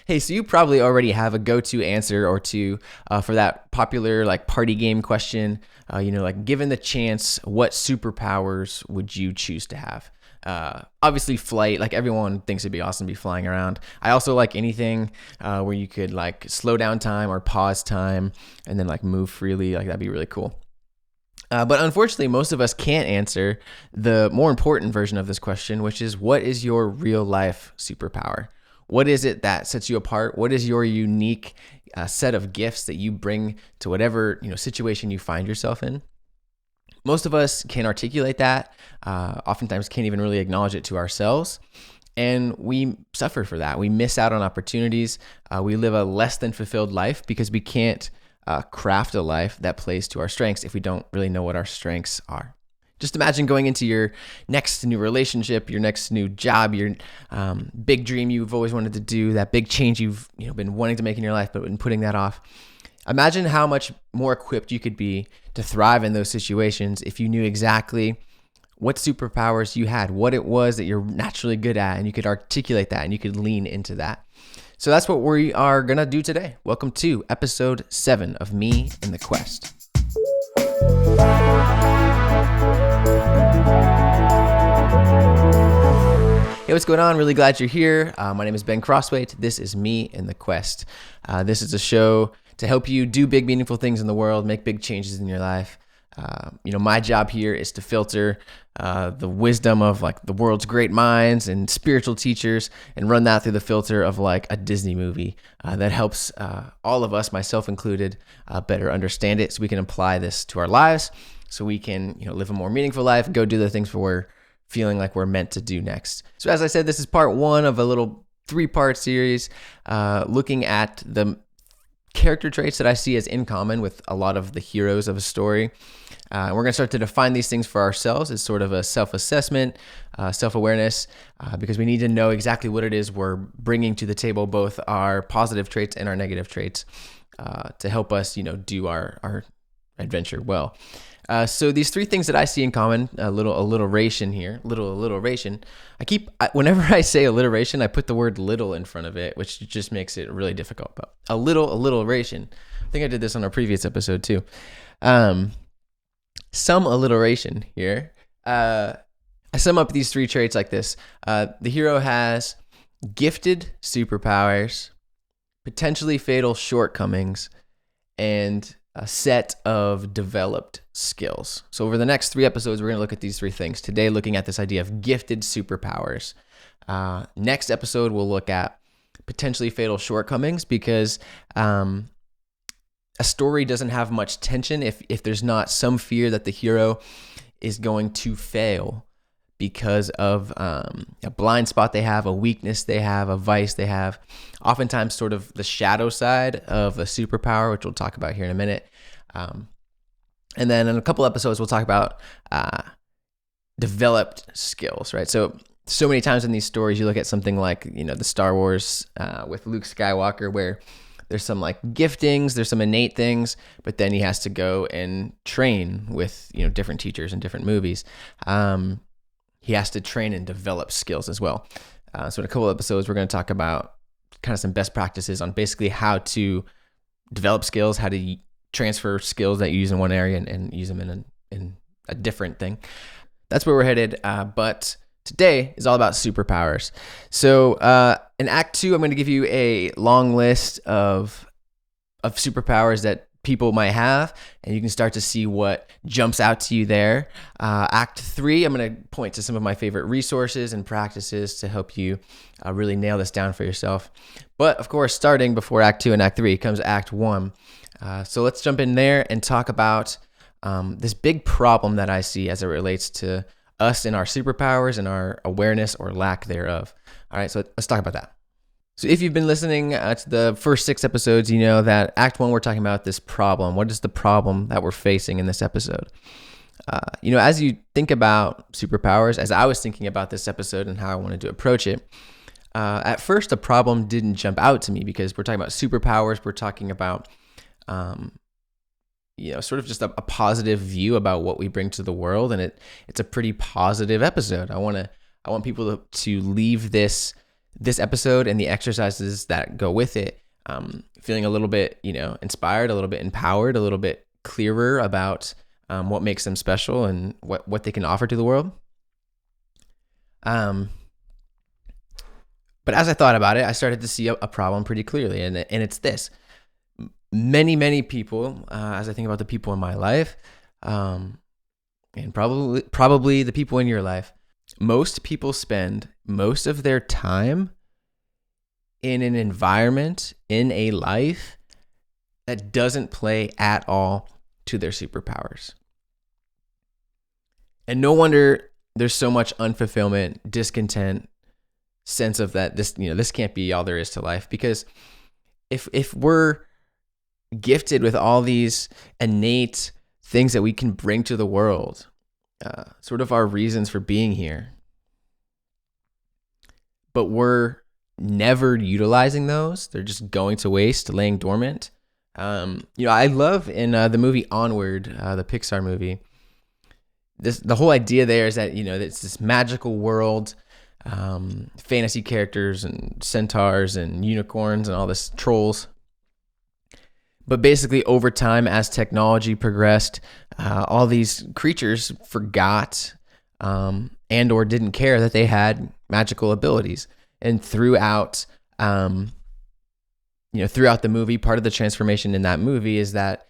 Hey, so you probably already have a go-to answer or two for that popular like party game question. Like given the chance, what superpowers would you choose to have? Obviously flight, like everyone thinks it'd be awesome to be flying around. I also like anything where you could like slow down time or pause time and then like move freely. Like that'd be really cool. But unfortunately, most of us can't answer the more important version of this question, which is what is your real life superpower? What is it that sets you apart? What is your unique set of gifts that you bring to whatever situation you find yourself in? Most of us can articulate that, oftentimes can't even really acknowledge it to ourselves. And we suffer for that. We miss out on opportunities. We live a less than fulfilled life because we can't craft a life that plays to our strengths if we don't really know what our strengths are. Just imagine going into your next new relationship, your next new job, your big dream you've always wanted to do, that big change you've been wanting to make in your life but been putting that off. Imagine how much more equipped you could be to thrive in those situations if you knew exactly what superpowers you had, what it was that you're naturally good at, and you could articulate that and you could lean into that. So that's what we are going to do today. Welcome to episode 7 of Me in the Quest. Hey, what's going on? Really glad you're here. My name is Ben Crosswaite. This is Me in the Quest. This is a show to help you do big, meaningful things in the world, make big changes in your life. My job here is to filter the wisdom of like the world's great minds and spiritual teachers and run that through the filter of like a Disney movie that helps all of us, myself included, better understand it so we can apply this to our lives so we can live a more meaningful life, go do the things we're feeling like we're meant to do next. So as I said, this is part 1 of a little 3-part series looking at the character traits that I see as in common with a lot of the heroes of a story. We're going to start to define these things for ourselves as sort of a self-assessment, self-awareness, because we need to know exactly what it is we're bringing to the table, both our positive traits and our negative traits, to help us, do our adventure well. So these 3 things that I see in common, a little alliteration here, alliteration. Whenever I say alliteration, I put the word little in front of it, which just makes it really difficult. But a little alliteration. I think I did this on our previous episode too. Some alliteration here. I sum up these 3 traits like this. The hero has gifted superpowers, potentially fatal shortcomings, and a set of developed skills. So over the next 3 episodes, we're going to look at these 3 things. Today, looking at this idea of gifted superpowers. Next episode, we'll look at potentially fatal shortcomings because a story doesn't have much tension if there's not some fear that the hero is going to fail because of a blind spot they have, a weakness they have, a vice they have. Oftentimes sort of the shadow side of a superpower, which we'll talk about here in a minute. And then in a couple episodes, we'll talk about developed skills, right? So many times in these stories, you look at something like, the Star Wars with Luke Skywalker, where there's some like giftings, there's some innate things, but then he has to go and train with, different teachers in different movies. He has to train and develop skills as well. So in a couple episodes, we're going to talk about kind of some best practices on basically how to develop skills, how to transfer skills that you use in one area and use them in a different thing. That's where we're headed. But today is all about superpowers. So in Act 2, I'm going to give you a long list of superpowers that people might have, and you can start to see what jumps out to you there. Act 3, I'm going to point to some of my favorite resources and practices to help you really nail this down for yourself. But of course, starting before Act 2 and Act 3 comes Act 1. So let's jump in there and talk about this big problem that I see as it relates to us and our superpowers and our awareness or lack thereof. All right, so let's talk about that. So if you've been listening to the first 6 episodes, you know that Act 1, we're talking about this problem. What is the problem that we're facing in this episode? As you think about superpowers, as I was thinking about this episode and how I wanted to approach it, at first the problem didn't jump out to me because we're talking about superpowers. We're talking about, sort of just a positive view about what we bring to the world, and it's a pretty positive episode. I want people to leave this this episode and the exercises that go with it, feeling a little bit, inspired, a little bit empowered, a little bit clearer about what makes them special and what they can offer to the world. But as I thought about it, I started to see a problem pretty clearly, and it's this. Many people, as I think about the people in my life, and probably the people in your life, most people spend most of their time in an environment, in a life that doesn't play at all to their superpowers. And no wonder there's so much unfulfillment, discontent, sense of that this can't be all there is to life. Because if we're gifted with all these innate things that we can bring to the world, sort of our reasons for being here, but we're never utilizing those, they're just going to waste, laying dormant. I love in the movie Onward, the Pixar movie, the whole idea there is that it's this magical world, fantasy characters and centaurs and unicorns and all this trolls. But basically, over time, as technology progressed, all these creatures forgot and or didn't care that they had magical abilities. And throughout the movie, part of the transformation in that movie is that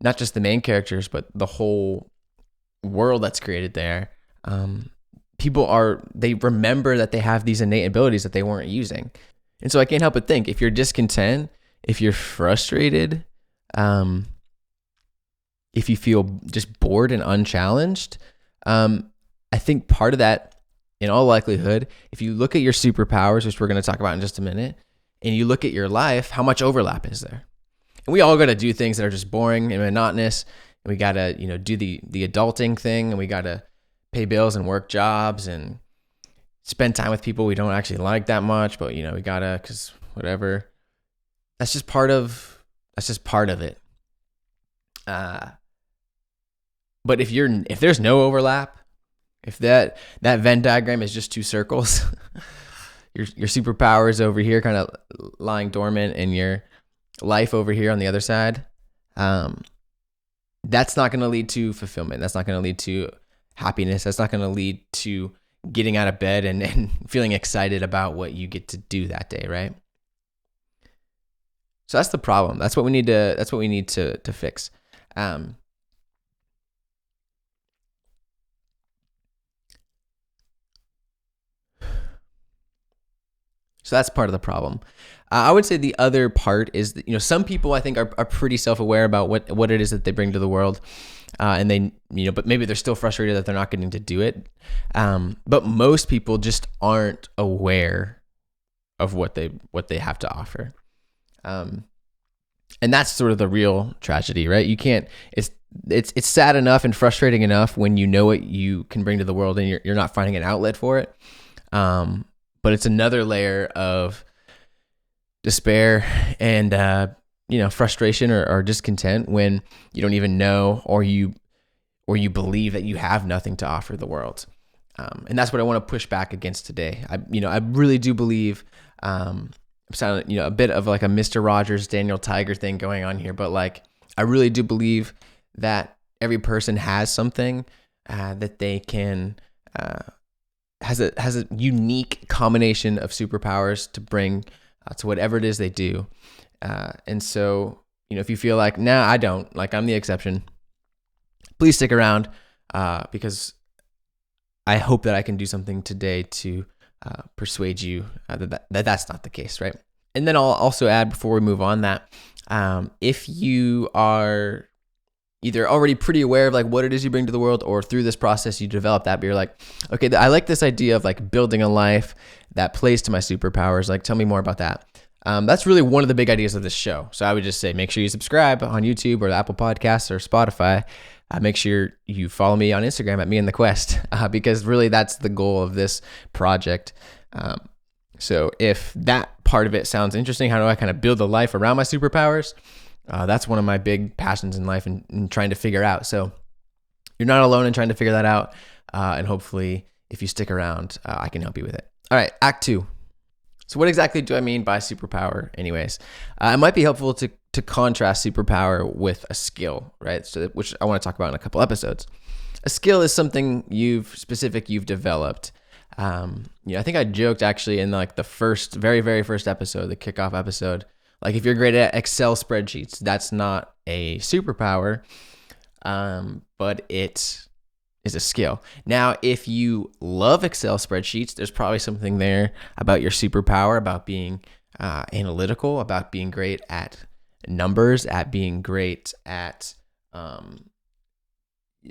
not just the main characters, but the whole world that's created there, they remember that they have these innate abilities that they weren't using. And so I can't help but think, if you're discontent, if you're frustrated, if you feel just bored and unchallenged, I think part of that, in all likelihood, if you look at your superpowers, which we're going to talk about in just a minute, and you look at your life, how much overlap is there? And we all got to do things that are just boring and monotonous, and we got to, do the adulting thing, and we got to pay bills and work jobs and spend time with people we don't actually like that much, but we got to, cuz whatever. That's just part of it. But if there's no overlap, if that Venn diagram is just two circles, your superpower is over here kind of lying dormant, and your life over here on the other side, that's not going to lead to fulfillment. That's not going to lead to happiness. That's not going to lead to getting out of bed and feeling excited about what you get to do that day, right? So that's the problem. That's what we need to fix. So that's part of the problem. I would say the other part is that, some people I think are pretty self-aware about what it is that they bring to the world, and they, but maybe they're still frustrated that they're not getting to do it. But most people just aren't aware of what they have to offer. And that's sort of the real tragedy, right? You can't. It's sad enough and frustrating enough when you know what you can bring to the world and you're not finding an outlet for it. But it's another layer of despair and frustration or discontent when you don't even know or you believe that you have nothing to offer the world. And that's what I want to push back against today. I really do believe. I'm sounding a bit of like a Mr. Rogers, Daniel Tiger thing going on here, but like I really do believe that every person has something that they can. Has a unique combination of superpowers to bring to whatever it is they do. And so, if you feel like, nah, I don't, like I'm the exception, please stick around because I hope that I can do something today to persuade you that that's not the case, right? And then I'll also add before we move on that if you are either already pretty aware of like what it is you bring to the world, or through this process you develop that, but you're like, okay, I like this idea of like building a life that plays to my superpowers. Like, tell me more about that. That's really one of the big ideas of this show. So I would just say, make sure you subscribe on YouTube or Apple Podcasts or Spotify. Make sure you follow me on Instagram at @MeAndTheQuest, because really that's the goal of this project. So if that part of it sounds interesting, how do I kind of build a life around my superpowers? That's one of my big passions in life and trying to figure out. So you're not alone in trying to figure that out. And hopefully if you stick around, I can help you with it. All right. Act 2. So what exactly do I mean by superpower anyways? It might be helpful to contrast superpower with a skill, right? So which I want to talk about in a couple episodes. A skill is something you've developed. I think I joked actually in like the very, very first episode, the kickoff episode, like if you're great at Excel spreadsheets, that's not a superpower, but it is a skill. Now, if you love Excel spreadsheets, there's probably something there about your superpower, about being analytical, about being great at numbers, at being great at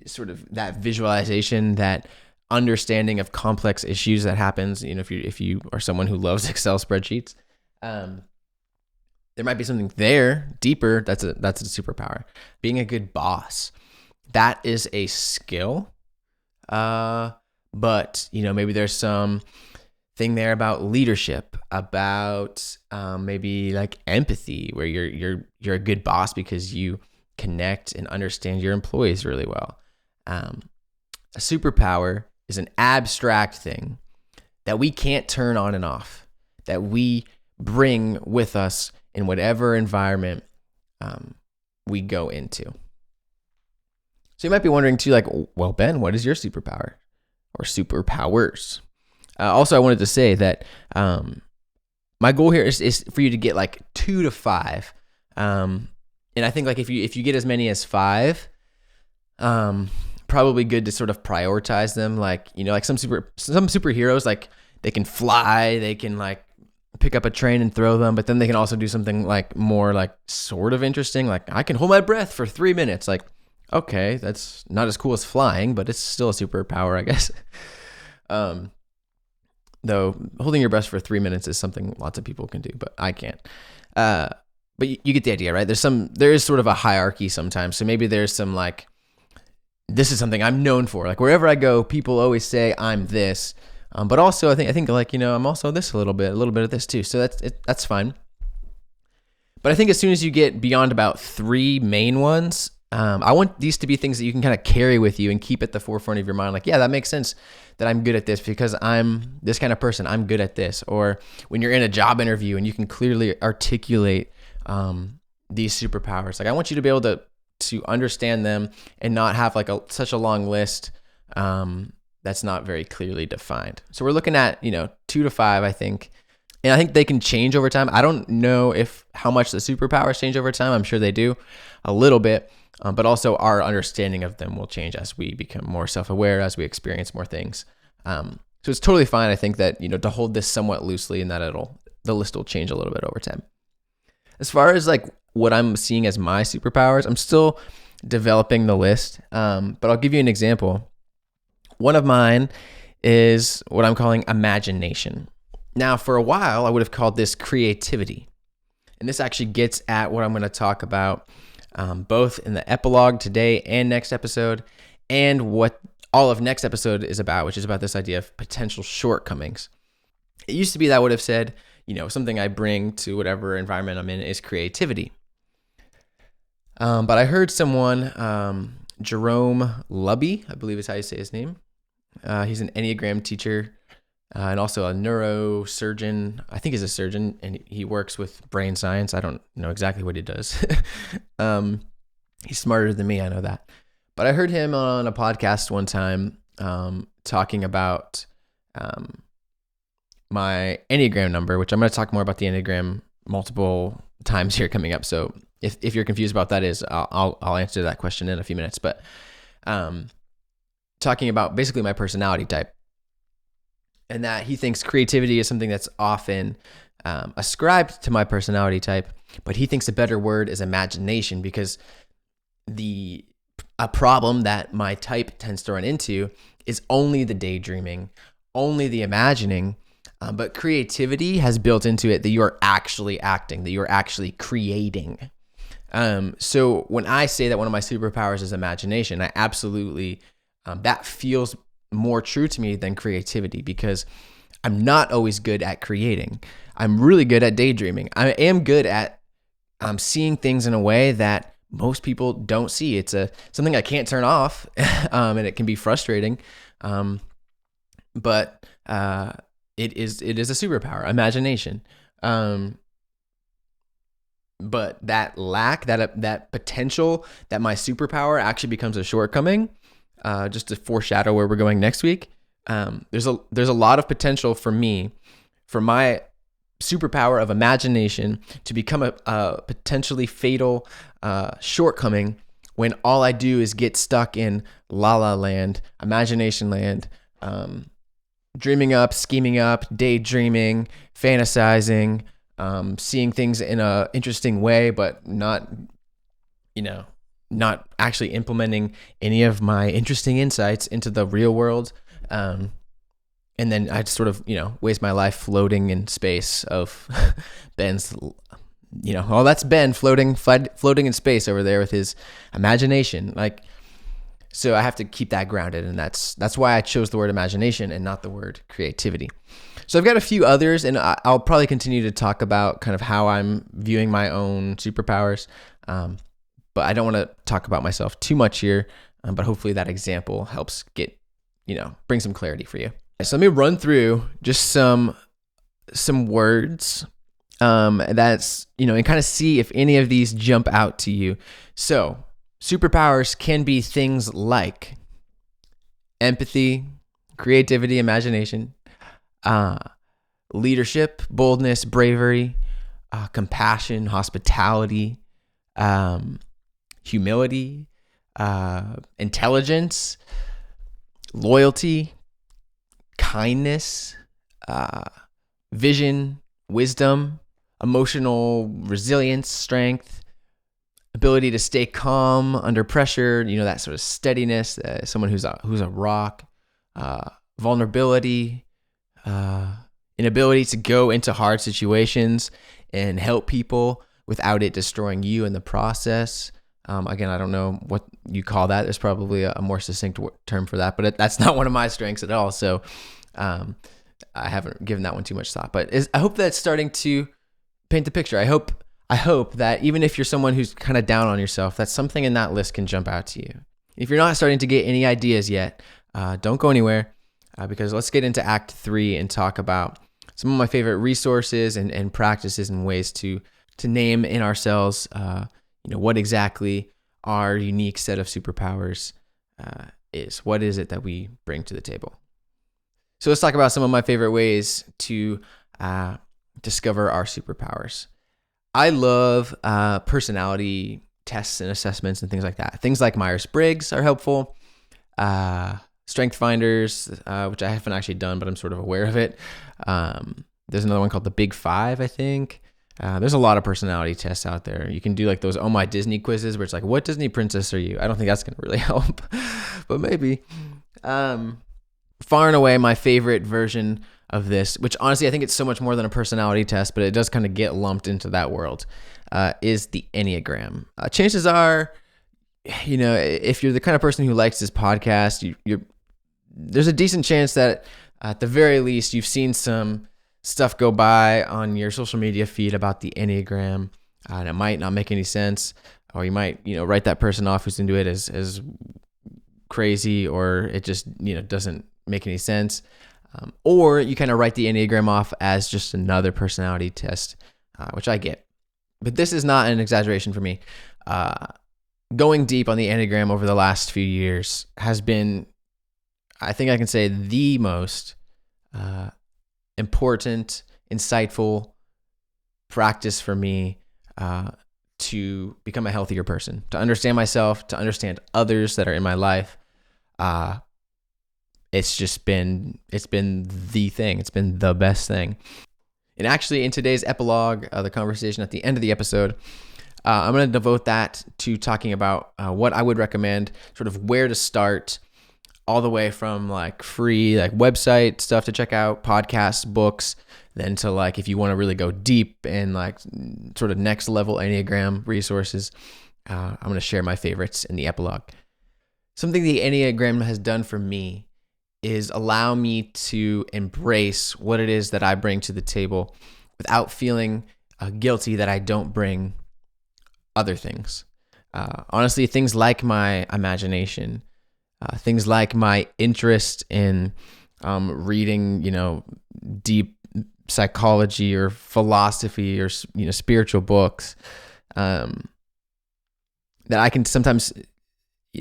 sort of that visualization, that understanding of complex issues that happens. If you are someone who loves Excel spreadsheets, there might be something there deeper. That's a superpower. Being a good boss, that is a skill. But maybe there's some thing there about leadership, about maybe like empathy, where you're a good boss because you connect and understand your employees really well. A superpower is an abstract thing that we can't turn on and off, that we bring with us in whatever environment we go into. So you might be wondering too, like, well, Ben, what is your superpower or superpowers? Also, I wanted to say that my goal here is for you to get like 2 to 5. And I think like if you get as many as 5, probably good to sort of prioritize them. Like, like some superheroes, like they can fly, they can like pick up a train and throw them, but then they can also do something like more like sort of interesting. Like I can hold my breath for 3 minutes. Like, okay, that's not as cool as flying, but it's still a superpower, I guess. Though holding your breath for 3 minutes is something lots of people can do, but I can't. But you get the idea, right? There is sort of a hierarchy sometimes. So maybe there's some like, this is something I'm known for. Like wherever I go, people always say I'm this. But also I think like, I'm also this a little bit of this too. So that's fine. But I think as soon as you get beyond about 3 main ones, I want these to be things that you can kind of carry with you and keep at the forefront of your mind. Like, yeah, that makes sense that I'm good at this because I'm this kind of person. I'm good at this. Or when you're in a job interview and you can clearly articulate these superpowers. Like I want you to be able to understand them and not have like such a long list that's not very clearly defined. So we're looking at 2 to 5, I think. And I think they can change over time. I don't know how much the superpowers change over time. I'm sure they do a little bit. But also our understanding of them will change as we become more self-aware, as we experience more things. So it's totally fine, I think, that, to hold this somewhat loosely and that the list will change a little bit over time. As far as like what I'm seeing as my superpowers, I'm still developing the list, but I'll give you an example. One of mine is what I'm calling imagination. Now, for a while, I would have called this creativity. And this actually gets at what I'm going to talk about both in the epilogue today and next episode, and what all of next episode is about, which is about this idea of potential shortcomings. It used to be that I would have said, something I bring to whatever environment I'm in is creativity. But I heard someone, Jerome Lubby, I believe is how you say his name. He's an Enneagram teacher and also a neurosurgeon. I think he's a surgeon and he works with brain science. I don't know exactly what he does. He's smarter than me, I know that. But I heard him on a podcast one time talking about my Enneagram number, which I'm going to talk more about the Enneagram multiple times here coming up. So if you're confused about that I'll answer that question in a few minutes. But talking about basically my personality type, and that he thinks creativity is something that's often ascribed to my personality type, but he thinks a better word is imagination, because a problem that my type tends to run into is only the daydreaming, only the imagining, but creativity has built into it that you are actually acting, that you are actually creating. So when I say that one of my superpowers is imagination, I absolutely, that feels more true to me than creativity, because I'm not always good at creating. I'm really good at daydreaming. I am good at seeing things in a way that most people don't see. It's something I can't turn off, and it can be frustrating. But it is a superpower, imagination. But that lack, that potential, that my superpower actually becomes a shortcoming. Just to foreshadow where we're going next week. There's a lot of potential for me, for my superpower of imagination to become a potentially fatal shortcoming when all I do is get stuck in la la land, imagination land, dreaming up, scheming up, daydreaming, fantasizing, seeing things in a interesting way, but not actually implementing any of my interesting insights into the real world. And then I just sort of, waste my life floating in space of Ben's, that's Ben floating in space over there with his imagination. So I have to keep that grounded. And that's why I chose the word imagination and not the word creativity. So I've got a few others, and I'll probably continue to talk about kind of how I'm viewing my own superpowers. But I don't want to talk about myself too much here. But hopefully that example helps bring some clarity for you. So let me run through just some words that's, and kind of see if any of these jump out to you. So superpowers can be things like empathy, creativity, imagination, leadership, boldness, bravery, compassion, hospitality, humility, intelligence, loyalty, kindness, vision, wisdom, emotional resilience, strength, ability to stay calm under pressure, that sort of steadiness, someone who's a rock, vulnerability, inability to go into hard situations and help people without it destroying you in the process. Again, I don't know what you call that. There's probably a more succinct term for that, but that's not one of my strengths at all. So I haven't given that one too much thought. But I hope that's starting to paint the picture. I hope that even if you're someone who's kind of down on yourself, that something in that list can jump out to you. If you're not starting to get any ideas yet, don't go anywhere because let's get into Act 3 and talk about some of my favorite resources and practices and ways to name in ourselves what exactly our unique set of superpowers is. What is it that we bring to the table? So let's talk about some of my favorite ways to discover our superpowers. I love personality tests and assessments and things like that. Things like Myers-Briggs are helpful. Strength finders, which I haven't actually done, but I'm sort of aware of it. There's another one called the Big Five, I think. There's a lot of personality tests out there. You can do like those Oh My Disney quizzes where it's like, what Disney princess are you? I don't think that's going to really help, but maybe. Far and away my favorite version of this, which honestly I think it's so much more than a personality test, but it does kind of get lumped into that world, is the Enneagram. Chances are, if you're the kind of person who likes this podcast, there's a decent chance that at the very least you've seen some stuff go by on your social media feed about the Enneagram, and it might not make any sense, or you might, write that person off who's into it as crazy, or it just, doesn't make any sense. Or you kind of write the Enneagram off as just another personality test, which I get. But this is not an exaggeration for me. Going deep on the Enneagram over the last few years has been, I think I can say, the most important, insightful practice for me to become a healthier person, to understand myself, to understand others that are in my life. It's been the thing. It's been the best thing. And actually, in today's epilogue, the conversation at the end of the episode, I'm going to devote that to talking about what I would recommend, sort of where to start, all the way from like free like website stuff to check out, podcasts, books, then to like if you want to really go deep and like sort of next level Enneagram resources. I'm going to share my favorites in the epilogue. Something the Enneagram has done for me is allow me to embrace what it is that I bring to the table without feeling guilty that I don't bring other things. Honestly, things like my imagination, things like my interest in reading, deep psychology or philosophy or, spiritual books, that I can sometimes,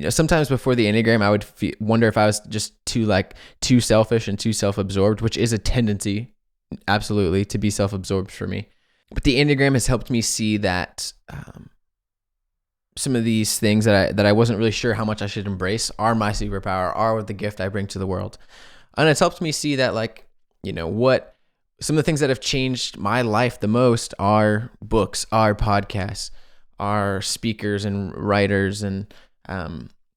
sometimes before the Enneagram, I would wonder if I was just too selfish and too self-absorbed, which is a tendency, absolutely, to be self-absorbed for me. But the Enneagram has helped me see that some of these things that I wasn't really sure how much I should embrace are my superpower, are the gift I bring to the world. And it's helped me see that, what some of the things that have changed my life the most are books, are podcasts, are speakers and writers and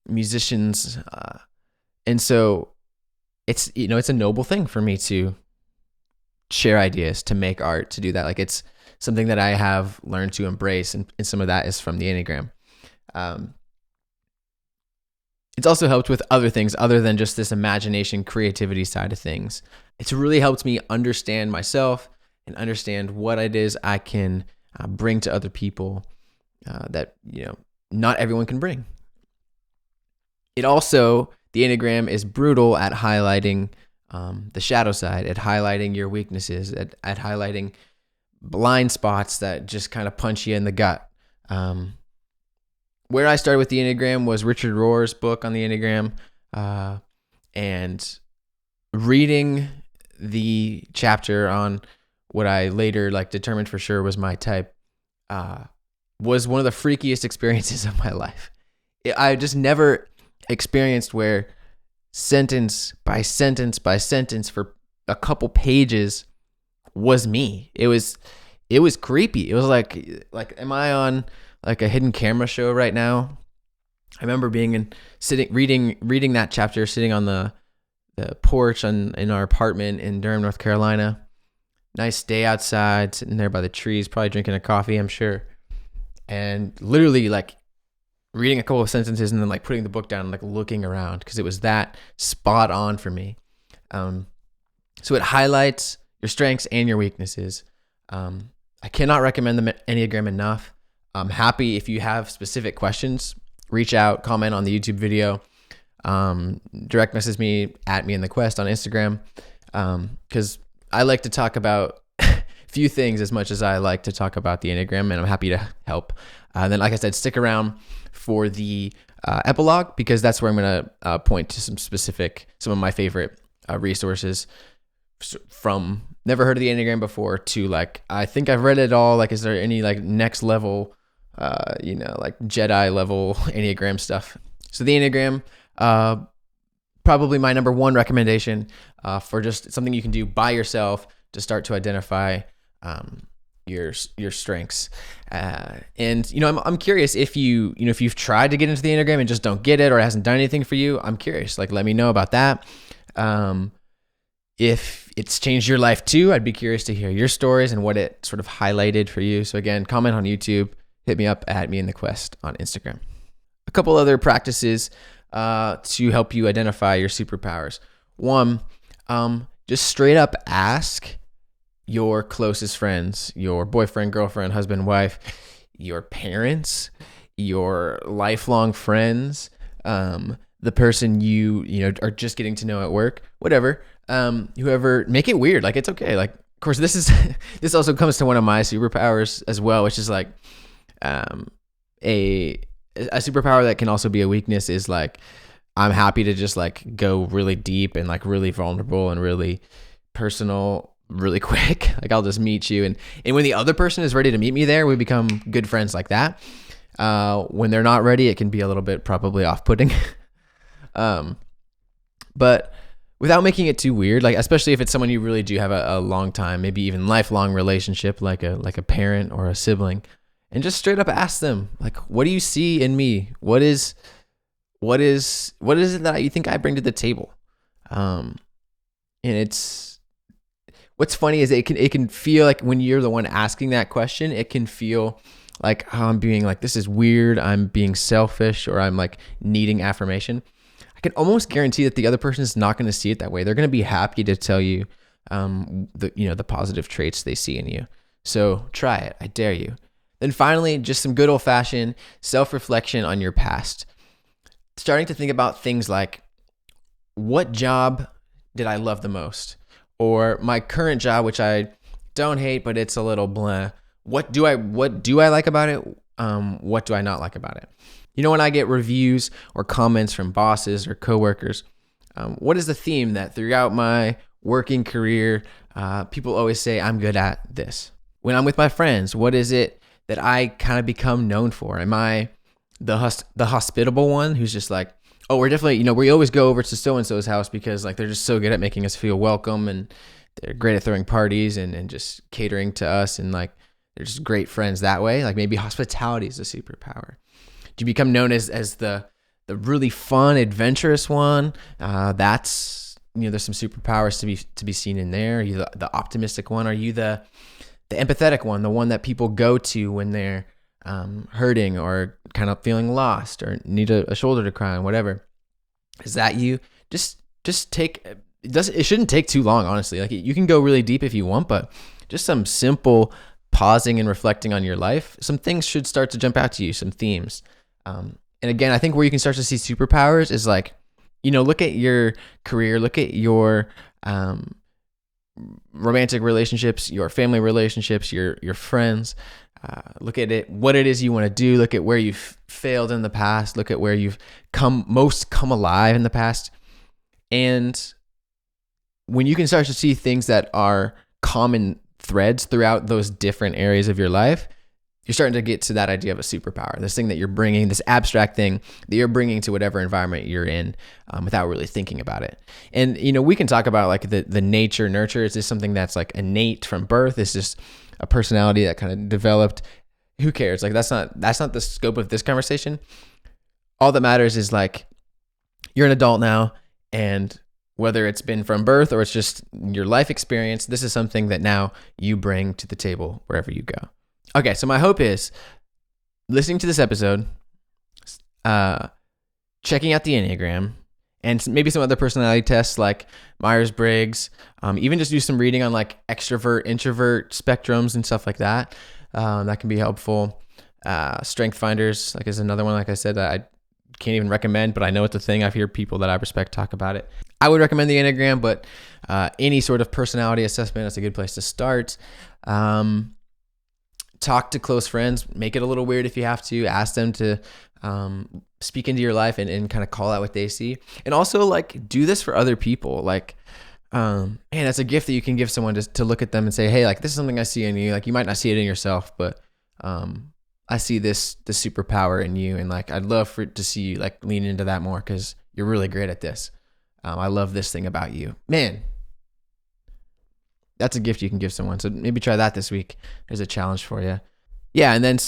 musicians. And so it's a noble thing for me to share ideas, to make art, to do that. It's something that I have learned to embrace, and some of that is from the Enneagram. It's also helped with other things other than just this imagination, creativity side of things. It's really helped me understand myself and understand what it is I can bring to other people that not everyone can bring. The Enneagram is brutal at highlighting the shadow side, at highlighting your weaknesses, at highlighting blind spots that just kind of punch you in the gut. Where I started with the Enneagram was Richard Rohr's book on the Enneagram, and reading the chapter on what I later determined for sure was my type was one of the freakiest experiences of my life. I just never experienced where sentence by sentence by sentence for a couple pages was me. It was creepy. It was like am I on a hidden camera show right now? I remember reading that chapter, sitting on the porch in our apartment in Durham, North Carolina. Nice day outside, sitting there by the trees, probably drinking a coffee, I'm sure. And literally reading a couple of sentences and then putting the book down and looking around, because it was that spot on for me. So it highlights your strengths and your weaknesses. I cannot recommend the Enneagram enough. I'm happy if you have specific questions, reach out, comment on the YouTube video, direct message me at Me in the Quest on Instagram, because I like to talk about few things as much as I like to talk about the Enneagram, and I'm happy to help. Then, like I said, stick around for the epilogue, because that's where I'm going to point to some of my favorite resources from never heard of the Enneagram before to I think I've read it all. Is there any next level, Jedi level Enneagram stuff? So the Enneagram, probably my number one recommendation for just something you can do by yourself to start to identify your strengths. And I'm curious if you've tried to get into the Enneagram and just don't get it, or it hasn't done anything for you. I'm curious. Let me know about that. If it's changed your life too, I'd be curious to hear your stories and what it sort of highlighted for you. So again, comment on YouTube, hit me up at Me in the Quest on Instagram. A couple other practices to help you identify your superpowers. One, just straight up ask your closest friends, your boyfriend, girlfriend, husband, wife, your parents, your lifelong friends, the person you are just getting to know at work, whatever, whoever, make it weird. It's okay. Of course, this also comes to one of my superpowers as well, which is a superpower that can also be a weakness is I'm happy to just go really deep and really vulnerable and really personal really quick. I'll just meet you, and when the other person is ready to meet me there, we become good friends like that. When they're not ready, it can be a little bit probably off-putting. But without making it too weird, especially if it's someone you really do have a long time, maybe even lifelong relationship, like a parent or a sibling, and just straight up ask them, what do you see in me? What is it that you think I bring to the table? And what's funny is it can feel when you're the one asking that question, it can feel I'm being this is weird, I'm being selfish, or I'm needing affirmation. I can almost guarantee that the other person is not going to see it that way. They're going to be happy to tell you the positive traits they see in you. So try it. I dare you. Then finally, just some good old-fashioned self-reflection on your past. Starting to think about things like, what job did I love the most? Or my current job, which I don't hate, but it's a little blah. What do I like about it? What do I not like about it? When I get reviews or comments from bosses or coworkers, what is the theme that throughout my working career, people always say I'm good at this? When I'm with my friends, what is it that I kind of become known for? Am I the hospitable one who's just like, oh, we're definitely, we always go over to so-and-so's house because like they're just so good at making us feel welcome, and they're great at throwing parties and just catering to us, and like they're just great friends that way. Like maybe hospitality is a superpower. Do you become known as the really fun, adventurous one? That's, there's some superpowers to be seen in there. Are you the optimistic one? Are you the empathetic one, the one that people go to when they're hurting or kind of feeling lost or need a shoulder to cry on, whatever? Is that you? Just take it shouldn't take too long, honestly. Like you can go really deep if you want, but just some simple pausing and reflecting on your life, some things should start to jump out to you, some themes. And again, I think where you can start to see superpowers is like, look at your career, look at your romantic relationships, your family relationships, your friends. Look at what it is you want to do. Look at where you've failed in the past. Look at where you've come alive in the past. And when you can start to see things that are common threads throughout those different areas of your life, you're starting to get to that idea of a superpower, this thing that you're bringing, this abstract thing that you're bringing to whatever environment you're in without really thinking about it. And, we can talk about like the nature, nurture. Is this something that's like innate from birth? Is this a personality that kind of developed? Who cares? Like that's not the scope of this conversation. All that matters is like you're an adult now, and whether it's been from birth or it's just your life experience, this is something that now you bring to the table wherever you go. Okay, so my hope is listening to this episode, checking out the Enneagram, and maybe some other personality tests like Myers-Briggs, even just do some reading on like extrovert, introvert spectrums and stuff like that. That can be helpful. Strength Finders, like, is another one, like I said, that I can't even recommend, but I know it's a thing. I've heard people that I respect talk about it. I would recommend the Enneagram, but any sort of personality assessment is a good place to start. Talk to close friends. Make it a little weird if you have to. Ask them to speak into your life and kind of call out what they see. And also, like, do this for other people. Like, man, that's a gift that you can give someone to look at them and say, hey, like, this is something I see in you. Like, you might not see it in yourself, but I see the superpower in you. And, like, I'd love to see you, like, lean into that more because you're really great at this. I love this thing about you. Man, that's a gift you can give someone. So maybe try that this week. There's a challenge for you. Yeah, and then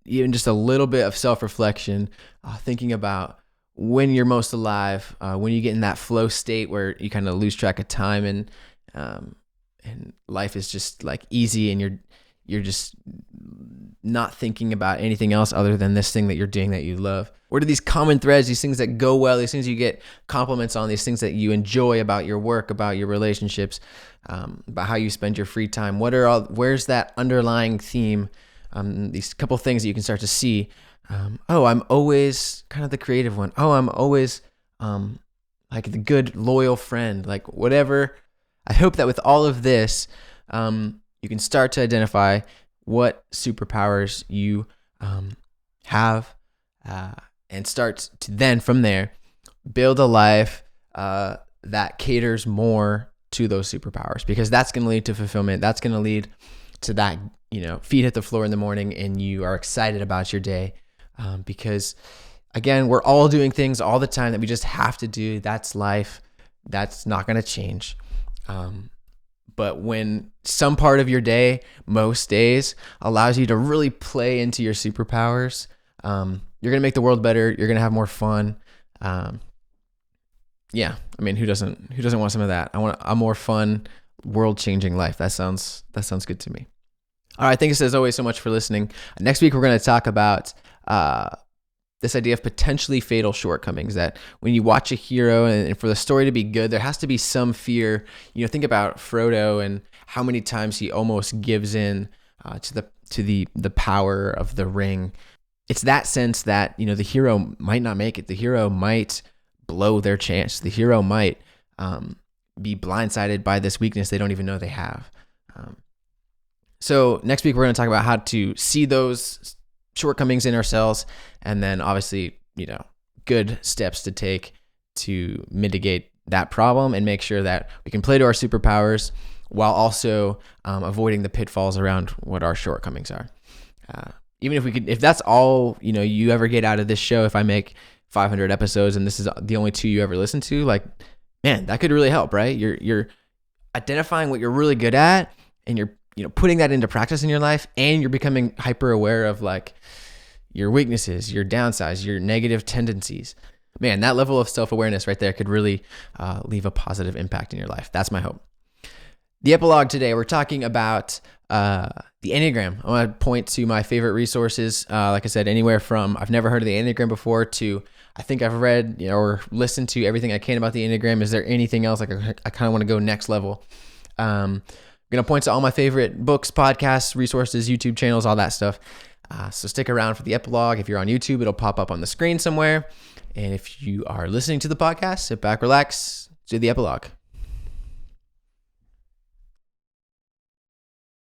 even just a little bit of self-reflection, thinking about when you're most alive, when you get in that flow state where you kind of lose track of time and life is just like easy and you're just not thinking about anything else other than this thing that you're doing that you love. What are these common threads, these things that go well, these things you get compliments on, these things that you enjoy about your work, about your relationships, about how you spend your free time? Where's that underlying theme? These couple things that you can start to see. I'm always kind of the creative one. I'm always like the good, loyal friend, like whatever. I hope that with all of this, you can start to identify what superpowers you have and start to then from there build a life that caters more to those superpowers, because that's going to lead to fulfillment. That's going to lead to that, feet hit the floor in the morning and you are excited about your day. Because again, we're all doing things all the time that we just have to do. That's life. That's not going to change. But when some part of your day, most days, allows you to really play into your superpowers, you're going to make the world better. You're going to have more fun. Yeah. I mean, who doesn't want some of that? I want a more fun, world-changing life. That sounds good to me. All right. Thanks as always so much for listening. Next week, we're going to talk about this idea of potentially fatal shortcomings, that when you watch a hero and for the story to be good, there has to be some fear. Think about Frodo and how many times he almost gives in to the power of the ring. It's that sense that, the hero might not make it. The hero might blow their chance. The hero might be blindsided by this weakness they don't even know they have. So next week, we're going to talk about how to see those shortcomings in ourselves, and then obviously, good steps to take to mitigate that problem and make sure that we can play to our superpowers while also avoiding the pitfalls around what our shortcomings are. Even if that's all, you ever get out of this show, if I make 500 episodes and this is the only 2 you ever listen to, like, man, that could really help, right? You're identifying what you're really good at, and you're putting that into practice in your life, and you're becoming hyper aware of like your weaknesses, your downsides, your negative tendencies. Man, that level of self-awareness right there could really leave a positive impact in your life. That's my hope. The epilogue today, we're talking about the Enneagram. I want to point to my favorite resources. Like I said, anywhere from I've never heard of the Enneagram before to I think I've read or listened to everything I can about the Enneagram. Is there anything else? Like I kind of want to go next level. I'm going to point to all my favorite books, podcasts, resources, YouTube channels, all that stuff. So stick around for the epilogue. If you're on YouTube, it'll pop up on the screen somewhere. And if you are listening to the podcast, sit back, relax, do the epilogue.